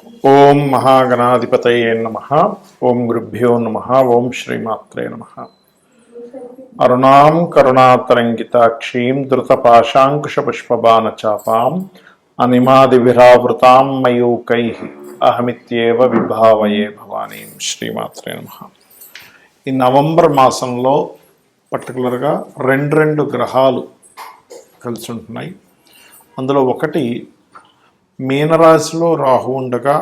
ఓం మహాగణాధిపతయే నమః. ఓం గురుభ్యో నమః. ఓం శ్రీమాత్రే నమః. అరుణాం కరుణాతరంగితాక్షీం ధృతపాశాంకుశపుష్పబాణచాపాం అనిమాదివిరావృతాం మయూకైః అహమిత్యేవ విభావయే భవానీం. శ్రీమాత్రే నమః. ఈ నవంబర్ మాసంలో పర్టికులర్గా రెండు గ్రహాలు కలిసి ఉంటున్నాయి. అందులో ఒకటి మీనరాశిలో రాహు ఉండగా,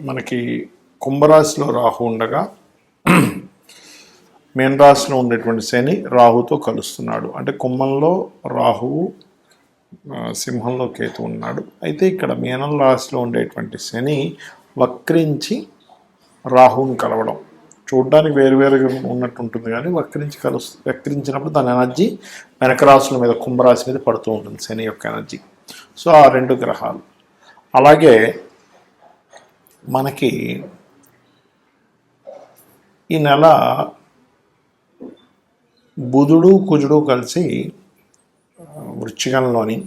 మనకి కుంభరాశిలో రాహు ఉండగా మీనరాశిలో ఉండేటువంటి శని రాహుతో కలుస్తున్నాడు. అంటే కుంభంలో రాహువు, సింహంలో కేతు ఉన్నాడు. అయితే ఇక్కడ మీనం రాశిలో ఉండేటువంటి శని వక్రించి రాహువుని కలవడం చూడడానికి వేరువేరుగా ఉన్నట్టు ఉంటుంది, కానీ వక్రించినప్పుడు దాని ఎనర్జీ వెనక రాశుల మీద, కుంభరాశి మీద పడుతూ ఉంటుంది శని యొక్క ఎనర్జీ. సో ఆ రెండు గ్రహాలు. అలాగే మనకి ఈ నెల బుధుడు కుజుడు కలిసి వృశ్చికంలోని,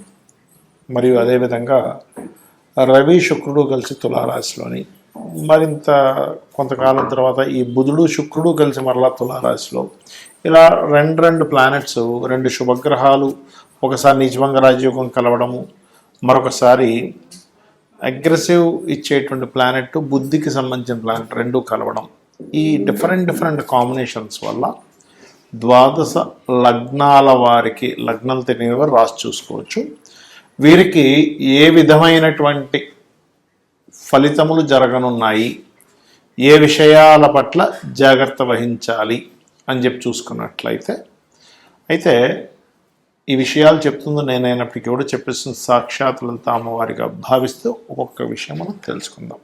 మరియు అదేవిధంగా రవి శుక్రుడు కలిసి తులారాశిలోని, మరింత కొంతకాలం తర్వాత ఈ బుధుడు శుక్రుడు కలిసి మరలా తులారాశిలో, ఇలా రెండు ప్లానెట్స్, రెండు శుభగ్రహాలు ఒకసారి నీచభంగ రాజయోగం కలవడము, మరొకసారి అగ్రెసివ్ ఇచ్చేటువంటి ప్లానెట్ బుద్ధికి సంబంధించిన ప్లానెట్ రెండు కలవడం. ఈ డిఫరెంట్ కాంబినేషన్స్ వల్ల ద్వాదశ లగ్నాల వారికి, లగ్నాలు తెలియని వారు రాసి చూసుకోవచ్చు, వీరికి ఏ విధమైనటువంటి ఫలితములు జరగనున్నాయి, ఏ విషయాల పట్ల జాగ్రత్త వహించాలి అని చెప్పి చూసుకున్నట్లయితే, అయితే ఈ విషయాలు చెప్తుందో నేనైనప్పటికీ కూడా చెప్పేస్తుంది సాక్షాత్ లలిత అమ్మవారిగా భావిస్తూ ఒక్కొక్క విషయం మనం తెలుసుకుందాం.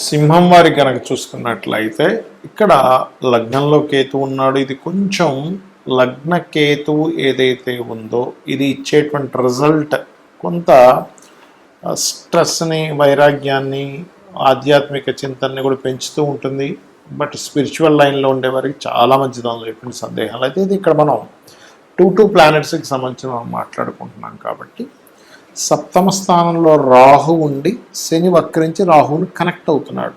సింహం వారి కనుక చూసుకున్నట్లయితే ఇక్కడ లగ్నంలో కేతు ఉన్నాడు. ఇది కొంచెం లగ్న కేతువు ఏదైతే ఉందో ఇది ఇచ్చేటువంటి రిజల్ట్ కొంత స్ట్రెస్ని, వైరాగ్యాన్ని, ఆధ్యాత్మిక చింతనని కూడా పెంచుతూ ఉంటుంది. బట్ స్పిరిచువల్ లైన్లో ఉండే వారికి చాలా మంచిది, అందులో ఎటువంటి సందేహాలు. అయితే ఇది ఇక్కడ మనం టూ ప్లానెట్స్కి సంబంధించి మనం మాట్లాడుకుంటున్నాం కాబట్టి, సప్తమ స్థానంలో రాహు ఉండి శని వక్రించి రాహువుని కనెక్ట్ అవుతున్నాడు.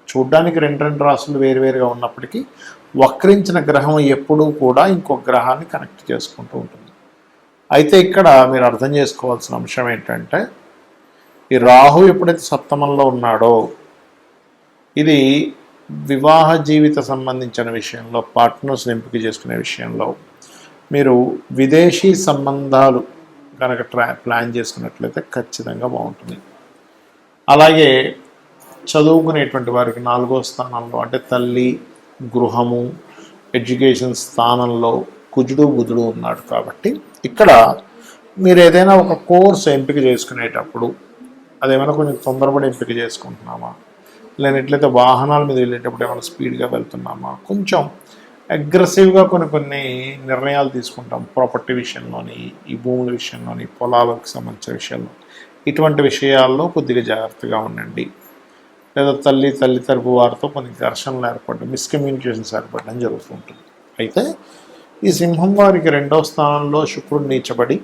చూడ్డానికి రెండు రాశులు వేరువేరుగా ఉన్నప్పటికీ వక్రించిన గ్రహం ఎప్పుడూ కూడా ఇంకొక గ్రహాన్ని కనెక్ట్ చేసుకుంటూ ఉంటుంది. అయితే ఇక్కడ మీరు అర్థం చేసుకోవాల్సిన అంశం ఏంటంటే, ఈ రాహు ఎప్పుడైతే సప్తమంలో ఉన్నాడో ఇది వివాహ జీవిత సంబంధించిన విషయంలో, పార్ట్నర్స్ ఎంపిక చేసుకునే విషయంలో, మీరు విదేశీ సంబంధాలు కనుక ప్లాన్ చేసుకున్నట్లయితే ఖచ్చితంగా బాగుంటుంది. అలాగే చదువుకునేటువంటి వారికి 4వ స్థానంలో, అంటే తల్లి, గృహము, ఎడ్యుకేషన్ స్థానంలో కుజుడు బుధుడు ఉన్నాడు. కాబట్టి ఇక్కడ మీరు ఏదైనా ఒక కోర్స్ ఎంపిక చేసుకునేటప్పుడు అదేమైనా కొంచెం తొందరపడి ఎంపిక చేసుకుంటున్నామా, లేనట్లయితే వాహనాల మీద వెళ్ళేటప్పుడు ఏమైనా స్పీడ్గా వెళ్తున్నామా, కొంచెం అగ్రెసివ్గా కొన్ని నిర్ణయాలు తీసుకుంటాం ప్రాపర్టీ విషయంలోని, ఈ భూముల విషయంలోని, పొలాలకు సంబంధించిన విషయాల్లో. ఇటువంటి విషయాల్లో కొద్దిగా జాగ్రత్తగా ఉండండి. లేదా తల్లి తరపు వారితో కొన్ని ఘర్షణలు ఏర్పడడం, మిస్కమ్యూనికేషన్స్ ఏర్పడడం జరుగుతూ ఉంటుంది. అయితే ఈ సింహం వారికి 2వ స్థానంలో శుక్రుడు నీచబడి,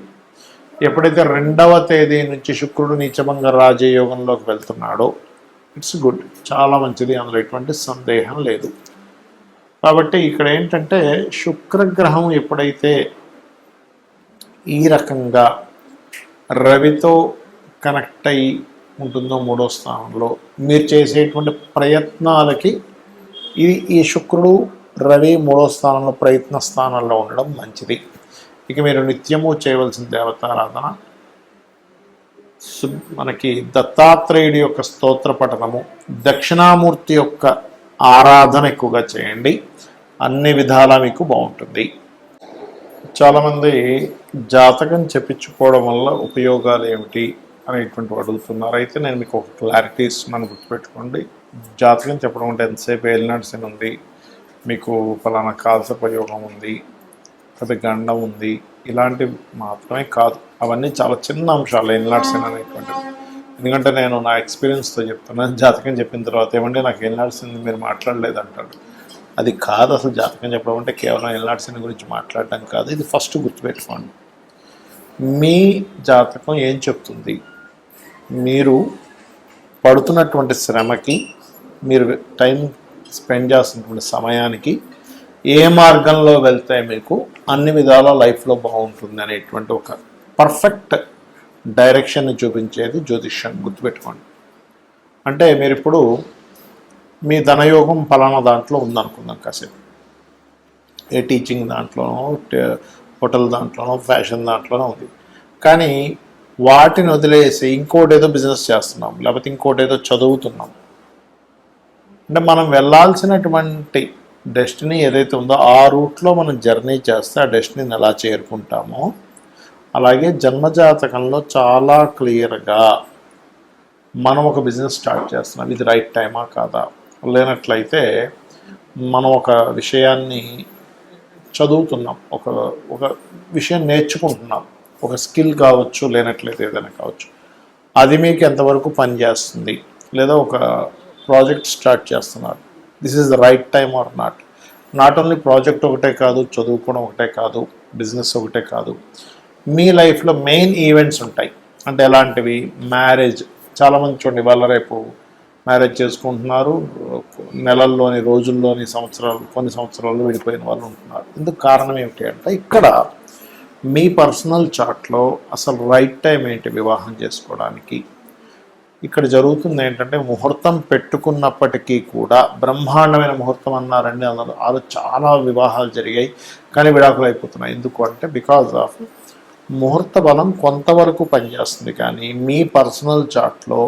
ఎప్పుడైతే 2వ తేదీ నుంచి శుక్రుడు నీచభంగ రాజయోగంలోకి వెళ్తున్నాడో ఇట్స్ గుడ్, చాలా మంచిది, అందులో ఎటువంటి సందేహం లేదు. కాబట్టి ఇక్కడ ఏంటంటే, శుక్రగ్రహం ఎప్పుడైతే ఈ రకంగా రవితో కనెక్ట్ అయి ఉంటుందో 3వ స్థానంలో, మీరు చేసేటువంటి ప్రయత్నాలకి ఈ శుక్రుడు రవి 3వ స్థానంలో ప్రయత్న స్థానంలో ఉండడం మంచిది. ఇక మీరు నిత్యము చేయవలసిన దేవతారాధన మనకి దత్తాత్రేయుడి యొక్క స్తోత్ర పఠనము, దక్షిణామూర్తి యొక్క ఆరాధన ఎక్కువగా చేయండి. అన్ని విధాలా మీకు బాగుంటుంది. చాలామంది జాతకం చెప్పించుకోవడం వల్ల ఉపయోగాలు ఏమిటి అనేటువంటి అడుగుతున్నారు. అయితే నేను మీకు ఒక క్లారిటీ ఇస్తున్నాను, గుర్తుపెట్టుకోండి. జాతకం చెప్పడం అంటే ఎంతసేపు ఏలినాటి శని ఉంది, మీకు ఫలానా కాల్సపయోగం ఉంది, పెద్ద గండం ఉంది, ఇలాంటివి మాత్రమే కాదు. అవన్నీ చాలా చిన్న అంశాలు ఏలినాటి శని అనేటువంటివి. ఎందుకంటే నేను నా ఎక్స్పీరియన్స్తో చెప్తున్నాను. జాతకం చెప్పిన తర్వాత ఏమంటే నాకు ఏలినాటి శని మీరు మాట్లాడలేదు అంటాడు. అది కాదు. అసలు జాతకం చెప్పడం అంటే కేవలం ఏలినాటి శని గురించి మాట్లాడటం కాదు. ఇది ఫస్ట్ గుర్తుపెట్టుకోండి. మీ జాతకం ఏం చెప్తుంది, మీరు పడుతున్నటువంటి శ్రమకి, మీరు టైం స్పెండ్ చేస్తున్నటువంటి సమయానికి ఏ మార్గంలో వెళ్తే మీకు అన్ని విధాల లైఫ్లో బాగుంటుంది అనేటువంటి ఒక పర్ఫెక్ట్ డైరెక్షన్ని చూపించేది జ్యోతిష్యం. గుర్తుపెట్టుకోండి. అంటే మీరు ఇప్పుడు మీ ధనయోగం ఫలానా దాంట్లో ఉందనుకుందాం కాసేపు, ఏ టీచింగ్ దాంట్లోనో, హోటల్ దాంట్లోనో, ఫ్యాషన్ దాంట్లోనో ఉంది. కానీ వాటిని వదిలేసి ఇంకోటి ఏదో బిజినెస్ చేస్తున్నాం, లేకపోతే ఇంకోటి ఏదో చదువుతున్నాం. అంటే మనం వెళ్ళాల్సినటువంటి డెస్టినీ ఏదైతే ఉందో ఆ రూట్లో మనం జర్నీ చేస్తే ఆ డెస్టినీని ఎలా చేరుకుంటామో, అలాగే జన్మజాతకంలో చాలా క్లియర్గా మనం ఒక బిజినెస్ స్టార్ట్ చేస్తున్నాం, ఇది రైట్ టైమా కాదా, లేనట్లయితే మనం ఒక విషయాన్ని చదువుతున్నాం, ఒక ఒక విషయం నేర్చుకుంటున్నాం, ఒక స్కిల్ కావచ్చు, లేనట్లయితే ఏదైనా కావచ్చు, అది మీకు ఎంతవరకు పనిచేస్తుంది, లేదా ఒక ప్రాజెక్ట్ స్టార్ట్ చేస్తున్నారు, this is the right time or not only project ఒకటే కాదు, చదువుకోవడం ఒకటే కాదు, బిజినెస్ ఒకటే కాదు, మీ లైఫ్లో మెయిన్ ఈవెంట్స్ ఉంటాయి. అంటే ఎలాంటివి? మ్యారేజ్. చాలామంది చూడండి, వాళ్ళ రేపు మ్యారేజ్ చేసుకుంటున్నారు, నెలల్లోని, రోజుల్లోని, కొన్ని సంవత్సరాలు విడిపోయిన వాళ్ళు ఉంటున్నారు. ఇందుకు కారణం ఏమిటి అంటే, ఇక్కడ మీ పర్సనల్ చార్ట్లో అసలు రైట్ టైం ఏంటి వివాహం చేసుకోవడానికి. ఇక్కడ జరుగుతుంది ఏంటంటే, ముహూర్తం పెట్టుకున్నప్పటికీ కూడా బ్రహ్మాండమైన ముహూర్తం అన్నారండి అన్నారు, అది చాలా వివాహాలు జరిగాయి కానీ విడాకులు అయిపోతున్నాయి. ఎందుకు అంటే, బికాజ్ ఆఫ్ ముహూర్త బలం కొంతవరకు పనిచేస్తుంది, కానీ మీ పర్సనల్ చార్ట్లో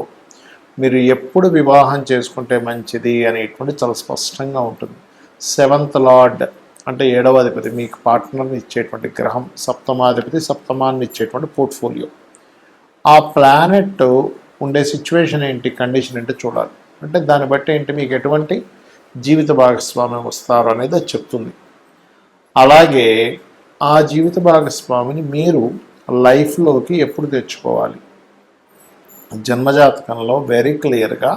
మీరు ఎప్పుడు వివాహం చేసుకుంటే మంచిది అనేటువంటి చాలా స్పష్టంగా ఉంటుంది. 7th లార్డ్ అంటే 7వ అధిపతి, మీకు పార్ట్నర్ని ఇచ్చేటువంటి గ్రహం, సప్తమాధిపతి సప్తమాన్ని ఇచ్చేటువంటి పోర్ట్ఫోలియో. ఆ ప్లానెట్ ఉండే సిచ్యువేషన్ ఏంటి, కండిషన్ ఏంటి చూడాలి. అంటే దాన్ని బట్టి ఏంటి మీకు ఎటువంటి జీవిత భాగస్వామ్యం వస్తారు అనేది అది చెప్తుంది. అలాగే ఆ జీవిత భాగస్వామిని మీరు లైఫ్లోకి ఎప్పుడు తెచ్చుకోవాలి. జన్మజాతకంలో వెరీ క్లియర్గా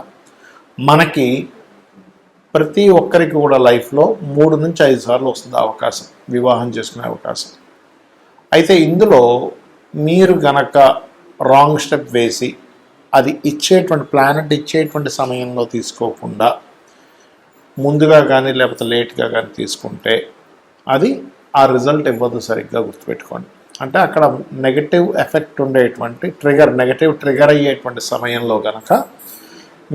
మనకి ప్రతి ఒక్కరికి కూడా లైఫ్లో 3 నుంచి 5 సార్లు వస్తుంది అవకాశం, వివాహం చేసుకునే అవకాశం. అయితే ఇందులో మీరు గనక రాంగ్ స్టెప్ వేసి అది ఇచ్చేటువంటి ప్లానెట్ ఇచ్చేటువంటి సమయంలో తీసుకోకుండా ముందుగా కానీ లేకపోతే లేట్గా కానీ తీసుకుంటే అది ఆ రిజల్ట్ ఇవ్వదు. సరిగ్గా గుర్తుపెట్టుకోండి. అంటే అక్కడ నెగటివ్ ఎఫెక్ట్ ఉండేటువంటి నెగటివ్ ట్రిగర్ అయ్యేటువంటి సమయంలో కనుక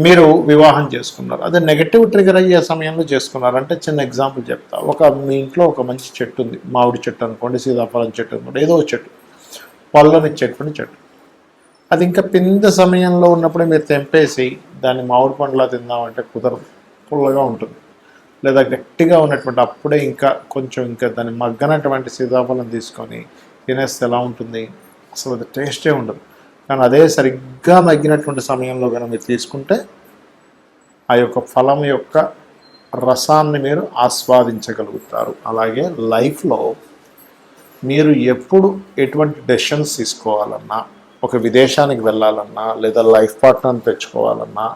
మీరు వివాహం చేసుకున్నారు, అదే నెగటివ్ ట్రిగర్ అయ్యే సమయంలో చేసుకున్నారు. అంటే చిన్న ఎగ్జాంపుల్ చెప్తా. మీ ఇంట్లో ఒక మంచి చెట్టు ఉంది, మామిడి చెట్టు అనుకోండి, సీతాఫలం చెట్టు అనుకోండి, ఏదో చెట్టు, పళ్ళనిచ్చేటువంటి చెట్టు. అది ఇంకా పిందె సమయంలో ఉన్నప్పుడే మీరు తెంపేసి దాన్ని మామిడి పండులా తిందామంటే కుదరదు, పుల్లగా ఉంటుంది. లేదా గట్టిగా ఉన్నటువంటి అప్పుడే ఇంకా దాన్ని మగ్గనటువంటి సీతాఫలం తీసుకొని తినేస్తే ఎలా ఉంటుంది, అసలు అది టేస్టే ఉండదు. కానీ అదే సరిగ్గా మగ్గినటువంటి సమయంలో కనుక మీరు తీసుకుంటే ఆ యొక్క ఫలం యొక్క రసాన్ని మీరు ఆస్వాదించగలుగుతారు. అలాగే లైఫ్లో మీరు ఎప్పుడు ఎటువంటి డెసిషన్స్ తీసుకోవాలన్నా, ఒక విదేశానికి వెళ్ళాలన్నా, లేదా లైఫ్ పార్ట్నర్ని తెచ్చుకోవాలన్నా,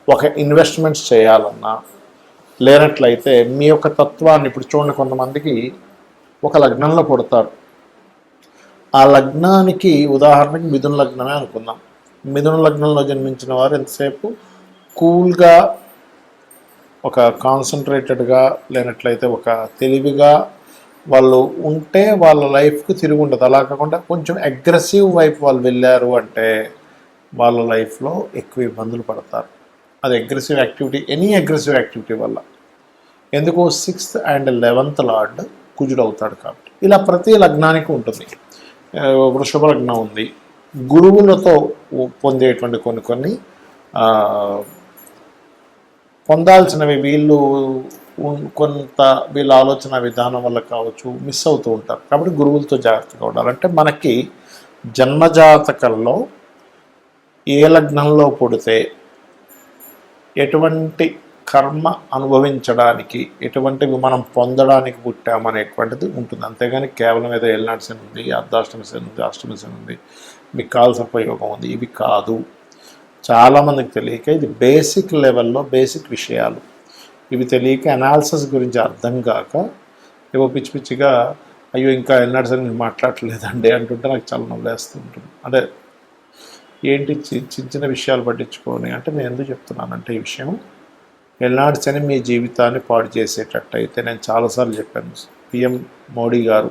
ఒక ఇన్వెస్ట్మెంట్స్ చేయాలన్నా, లేనట్లయితే మీ యొక్క తత్వాన్ని, ఇప్పుడు చూడండి, కొంతమందికి ఒక లగ్నంలో పుడతారు, ఆ లగ్నానికి ఉదాహరణకి మిథున లగ్నమే అనుకుందాం. మిథున లగ్నంలో జన్మించిన వారు ఎంతసేపు కూల్గా, ఒక కాన్సన్ట్రేటెడ్గా, లేనట్లయితే ఒక తెలివిగా వాళ్ళు ఉంటే వాళ్ళ లైఫ్కి తిరిగి ఉండదు. అలా కాకుండా కొంచెం అగ్రెసివ్ వైపు వాళ్ళు వెళ్ళారు అంటే వాళ్ళ లైఫ్లో ఎక్కువ ఇబ్బందులు పడతారు. అది aggressive activity, any aggressive activity వల్ల. ఎందుకు? 6th and 11th లార్డ్ కుజుడు అవుతాడు కాబట్టి. ఇలా ప్రతి లగ్నానికి ఉంటుంది. వృషభ లగ్నం ఉంది, గురువులతో పొందేటువంటి కొన్ని పొందాల్సినవి వీళ్ళ ఆలోచన విధానం వల్ల కావచ్చు మిస్ అవుతూ ఉంటారు. కాబట్టి గురువులతో జాగ్రత్తగా ఉండాలంటే మనకి జన్మజాతకంలో ఏ లగ్నంలో పుడితే ఎటువంటి కర్మ అనుభవించడానికి, ఎటువంటివి మనం పొందడానికి పుట్టామనేటువంటిది ఉంటుంది. అంతేగాని కేవలం ఏదో ఏలినాటి శని ఉంది, అర్ధాష్టమి శని ఉంది, అష్టమి శని ఉంది, మీకు కాలసర్పయోగం ఉంది, ఇవి కాదు. చాలామందికి తెలియక ఇది బేసిక్ లెవెల్లో బేసిక్ విషయాలు, ఇవి తెలియక అనాలిసిస్ గురించి అర్థం కాక ఏవో పిచ్చి పిచ్చిగా అయ్యో ఇంకా ఏలినాటి శని మాట్లాడలేదండి అంటుంటే నాకు చాలా నవ్వులేస్తూ ఉంటుంది. అంటే ఏంటి చిన్న చిన్న విషయాలు పట్టించుకొని అంటే నేను ఎందుకు చెప్తున్నానంటే ఈ విషయం ఎల్నాడు శని మీ జీవితాన్ని పాడు చేసేటట్టయితే నేను చాలాసార్లు చెప్పాను. పిఎం మోడీ గారు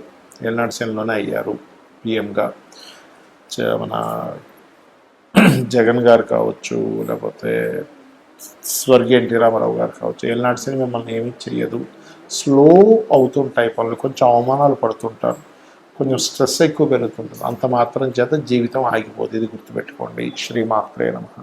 ఎల్నాడు శనిలోనే అయ్యారు పిఎంగా. మన జగన్ గారు కావచ్చు, లేకపోతే స్వర్గీయ ఎన్టీ రామారావు గారు కావచ్చు, ఏలినాటి శని మిమ్మల్ని ఏమీ చెయ్యదు. స్లో అవుతుంటాయి పనులు, కొంచెం అవమానాలు పడుతుంటారు, కొంచెం స్ట్రెస్ ఎక్కువ పెరుగుతుంటుంది. అంత మాత్రం చేత జీవితం ఆగిపోతుంది. ఇది గుర్తుపెట్టుకోండి. శ్రీమాత్రే నమః.